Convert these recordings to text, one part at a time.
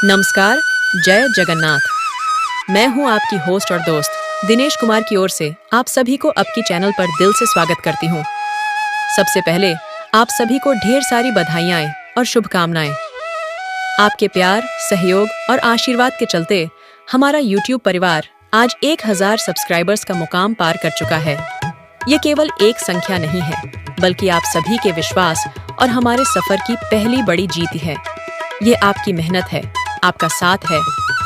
नमस्कार, जय जगन्नाथ। मैं हूं आपकी होस्ट और दोस्त दिनेश कुमार की ओर से आप सभी को आपकी चैनल पर दिल से स्वागत करती हूं। सबसे पहले आप सभी को ढेर सारी बधाइयां और शुभकामनाएं। आपके प्यार, सहयोग और आशीर्वाद के चलते हमारा YouTube परिवार आज 1000 सब्सक्राइबर्स का मुकाम पार कर चुका है। ये केवल एक संख्या नहीं है, बल्कि आप सभी के विश्वास और हमारे सफर की पहली बड़ी जीत है। ये आपकी मेहनत है, आपका साथ है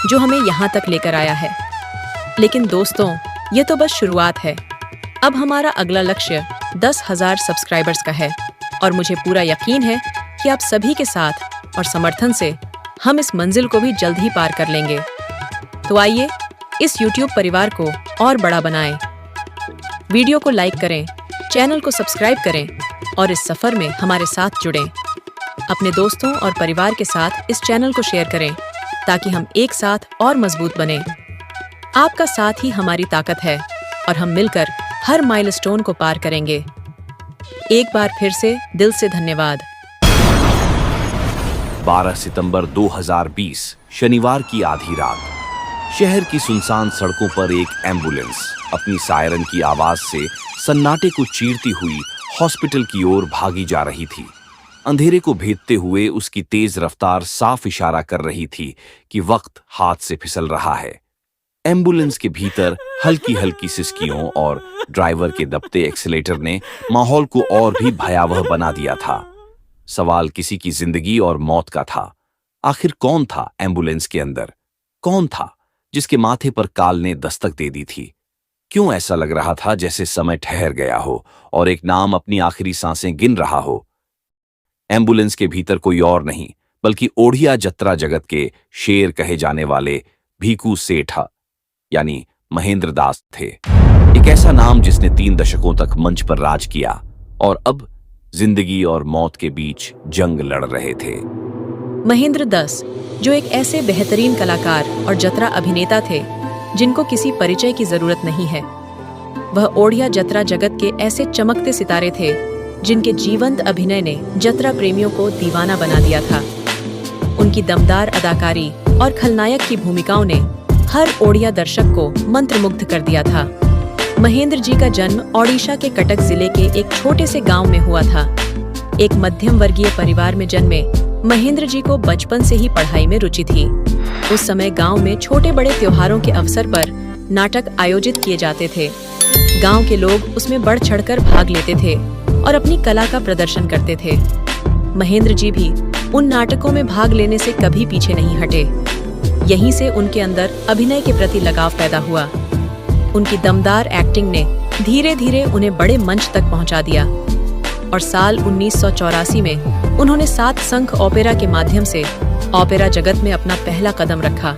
जो हमें यहाँ तक लेकर आया है। लेकिन दोस्तों, ये तो बस शुरुआत है। अब हमारा अगला लक्ष्य 10,000 सब्सक्राइबर्स का है और मुझे पूरा यकीन है कि आप सभी के साथ और समर्थन से हम इस मंजिल को भी जल्द ही पार कर लेंगे। तो आइए इस YouTube परिवार को और बड़ा बनाएं। वीडियो को लाइक करें, चैनल को सब्सक्राइब करें और इस सफर में हमारे साथ जुड़ें। अपने दोस्तों और परिवार के साथ इस चैनल को शेयर करें ताकि हम एक साथ और मजबूत बने। आपका साथ ही हमारी ताकत है और हम मिलकर हर माइलस्टोन को पार करेंगे। एक बार फिर से दिल से धन्यवाद। 12 सितंबर 2020 शनिवार की आधी रात शहर की सुनसान सड़कों पर एक एम्बुलेंस अपनी सायरन की आवाज से सन्नाटे को चीरती हुई हॉस्पिटल की ओर भागी जा रही थी। अंधेरे को भेदते हुए उसकी तेज रफ्तार साफ इशारा कर रही थी कि वक्त हाथ से फिसल रहा है। एम्बुलेंस के भीतर हल्की हल्की सिसकियों और ड्राइवर के दबते एक्सीलेटर ने माहौल को और भी भयावह बना दिया था। सवाल किसी की जिंदगी और मौत का था। आखिर कौन था एम्बुलेंस के अंदर? कौन था जिसके माथे पर काल ने दस्तक दे दी थी? क्यों ऐसा लग रहा था जैसे समय ठहर गया हो और एक नाम अपनी आखिरी सांसें गिन रहा हो? एम्बुलेंस के भीतर कोई और नहीं बल्कि ओढ़िया जत्रा जगत के शेर कहे जाने वाले भीखू सेठ यानी महेंद्र दास थे। एक ऐसा नाम जिसने 3 दशकों तक मंच पर राज किया और अब जिंदगी और मौत के बीच जंग लड़ रहे थे। महेंद्र दास, जो एक ऐसे बेहतरीन कलाकार और जत्रा अभिनेता थे जिनको किसी परिचय की जरूरत नहीं है। वह ओढ़िया जत्रा जगत के ऐसे चमकते सितारे थे जिनके जीवंत अभिनय ने जत्रा प्रेमियों को दीवाना बना दिया था। उनकी दमदार अदाकारी और खलनायक की भूमिकाओं ने हर ओड़िया दर्शक को मंत्रमुग्ध कर दिया था। महेंद्र जी का जन्म ओडिशा के कटक जिले के एक छोटे से गांव में हुआ था। एक मध्यम वर्गीय परिवार में जन्मे महेंद्र जी को बचपन से ही पढ़ाई में रुचि थी। उस समय गांव में छोटे बड़े त्योहारों के अवसर पर नाटक आयोजित किए जाते थे। गांव के लोग उसमें बढ़ चढ़कर भाग लेते थे और अपनी कला का प्रदर्शन करते थे। महेंद्र जी भी उन नाटकों में भाग लेने से कभी पीछे नहीं हटे। यहीं से उनके अंदर अभिनय के प्रति लगाव पैदा हुआ। उनकी दमदार एक्टिंग ने धीरे धीरे उन्हें बड़े मंच तक पहुंचा दिया और साल 1984 में उन्होंने 7 संघ ओपेरा के माध्यम से ओपेरा जगत में अपना पहला कदम रखा।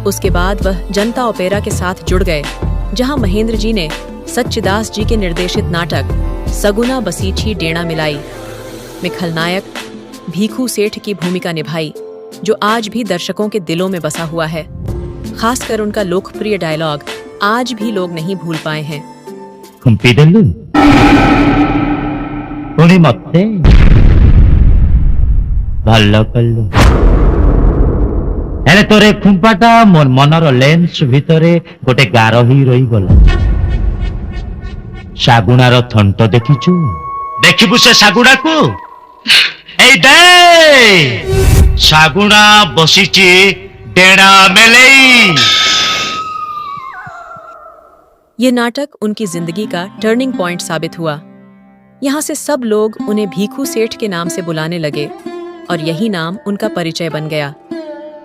उसके बाद वह जनता ओपेरा के साथ जुड़ गए, जहां महेंद्र जी ने सच्चिदास जी के निर्देशित नाटक सगुना बसीची डेणा मिलाई में खलनायक भीखू सेठ की भूमिका निभाई, जो आज भी दर्शकों के दिलों में बसा हुआ है। खासकर उनका लोकप्रिय डायलॉग आज भी लोग नहीं भूल पाए हैं। तोरे खुंपाटा मोर मनर लेंस भितरे गोटे गार ही रही गला। शागुणार थंट देखिचु? देखिबु से शागुड़ा को? ए दे शागुड़ा बसीची डेड़ा मेलेई। ये नाटक उनकी जिंदगी का टर्निंग पॉइंट साबित हुआ। यहाँ से सब लोग उन्हें भीखू सेठ के नाम से बुलाने लगे और यही नाम उनका परिचय बन गया।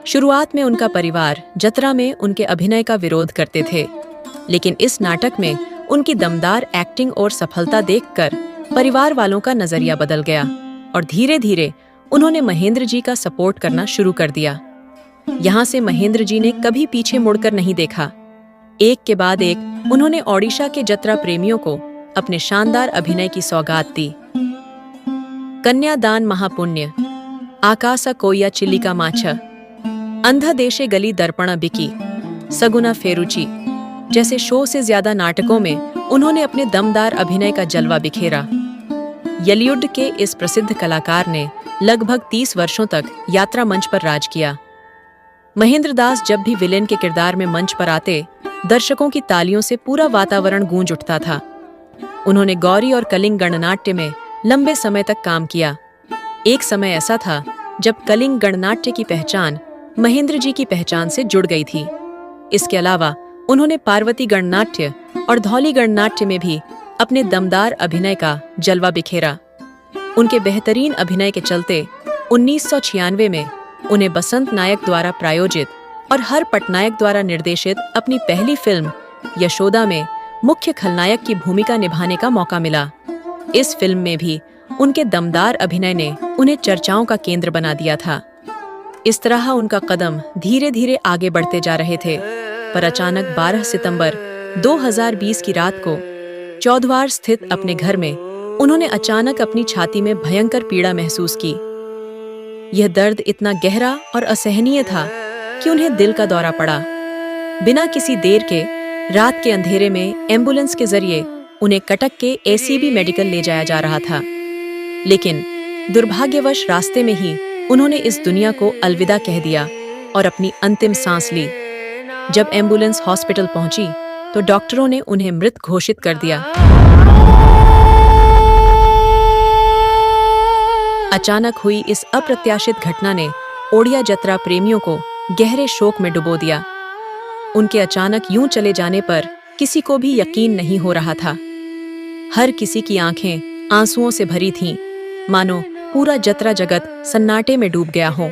शुरुआत में उनका परिवार जत्रा में उनके अभिनय का विरोध करते थे, लेकिन इस नाटक में उनकी दमदार एक्टिंग और सफलता देखकर परिवार वालों का नजरिया बदल गया और धीरे धीरे उन्होंने महेंद्र जी का सपोर्ट करना शुरू कर दिया। यहाँ से महेंद्र जी ने कभी पीछे मुड़कर नहीं देखा। एक के बाद एक उन्होंने ओडिशा के जत्रा प्रेमियों को अपने शानदार अभिनय की सौगात दी। कन्यादान महापुण्य, आकाशा कोया चिलिका माछा, अंधा देशे गली दर्पणा बिकी, सगुना फेरुची जैसे 100 से ज्यादा नाटकों में उन्होंने अपने दमदार अभिनय का जलवा बिखेरा। यलियुड के इस प्रसिद्ध कलाकार ने लगभग 30 वर्षों तक यात्रा मंच पर राज किया। महेंद्र दास जब भी विलेन के किरदार में मंच पर आते, दर्शकों की तालियों से पूरा वातावरण गूंज उठता था। उन्होंने गौरी और कलिंग गणनाट्य में लंबे समय तक काम किया। एक समय ऐसा था जब कलिंग गणनाट्य की पहचान महेंद्र जी की पहचान से जुड़ गई थी। इसके अलावा उन्होंने पार्वती गणनाट्य और धौली गणनाट्य में भी अपने दमदार अभिनय का जलवा बिखेरा। उनके बेहतरीन अभिनय के चलते 1996 में उन्हें बसंत नायक द्वारा प्रायोजित और हर पटनायक द्वारा निर्देशित अपनी पहली फिल्म यशोदा में मुख्य खलनायक की भूमिका निभाने का मौका मिला। इस फिल्म में भी उनके दमदार अभिनय ने उन्हें चर्चाओं का केंद्र बना दिया था। इस तरह उनका कदम धीरे धीरे आगे बढ़ते जा रहे थे, पर अचानक 12 सितंबर 2020 की रात को चौद्वार स्थित अपने घर में उन्होंने अचानक अपनी छाती में भयंकर पीड़ा महसूस की। यह दर्द इतना गहरा और असहनीय था कि उन्हें दिल का दौरा पड़ा। बिना किसी देर के रात के अंधेरे में एम्बुलेंस के जरिए उन्हें कटक के एसीबी मेडिकल ले जाया जा रहा था, लेकिन दुर्भाग्यवश रास्ते में ही उन्होंने इस दुनिया को अलविदा कह दिया और अपनी अंतिम सांस ली। जब एम्बुलेंस हॉस्पिटल पहुंची तो डॉक्टरों ने उन्हें मृत घोषित कर दिया। अचानक हुई इस अप्रत्याशित घटना ने ओडिया जत्रा प्रेमियों को गहरे शोक में डुबो दिया। उनके अचानक यूं चले जाने पर किसी को भी यकीन नहीं हो रहा था। हर किसी की आंखें आंसुओं से भरी थीं, मानो पूरा जत्रा जगत सन्नाटे में डूब गया हो।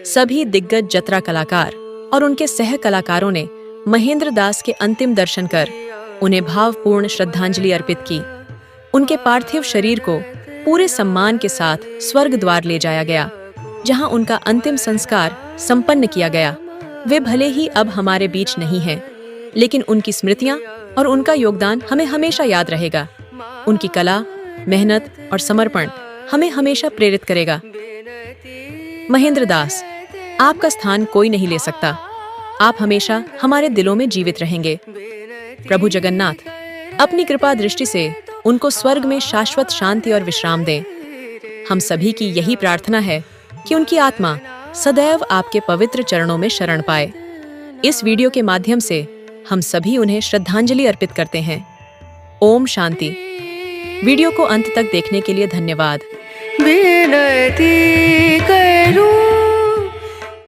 सभी दिग्गज जत्रा कलाकार और उनके सह कलाकारों ने महेंद्र दास के अंतिम दर्शन कर उन्हें भावपूर्ण श्रद्धांजलि अर्पित की। उनके पार्थिव शरीर को पूरे सम्मान के साथ स्वर्ग द्वार ले जाया गया, जहां उनका अंतिम संस्कार संपन्न किया गया। वे भले ही अब हमारे बीच नहीं हैं, लेकिन उनकी स्मृतियां और उनका योगदान हमें हमेशा याद रहेगा। उनकी कला, मेहनत और समर्पण हमें हमेशा प्रेरित करेगा। महेंद्र दास, आपका स्थान कोई नहीं ले सकता। आप हमेशा हमारे दिलों में जीवित रहेंगे। प्रभु जगन्नाथ अपनी कृपा दृष्टि से उनको स्वर्ग में शाश्वत शांति और विश्राम दें। हम सभी की यही प्रार्थना है कि उनकी आत्मा सदैव आपके पवित्र चरणों में शरण पाए। इस वीडियो के माध्यम से हम सभी उन्हें श्रद्धांजलि अर्पित करते हैं। ओम शांति। वीडियो को अंत तक देखने के लिए धन्यवाद। विनती करूं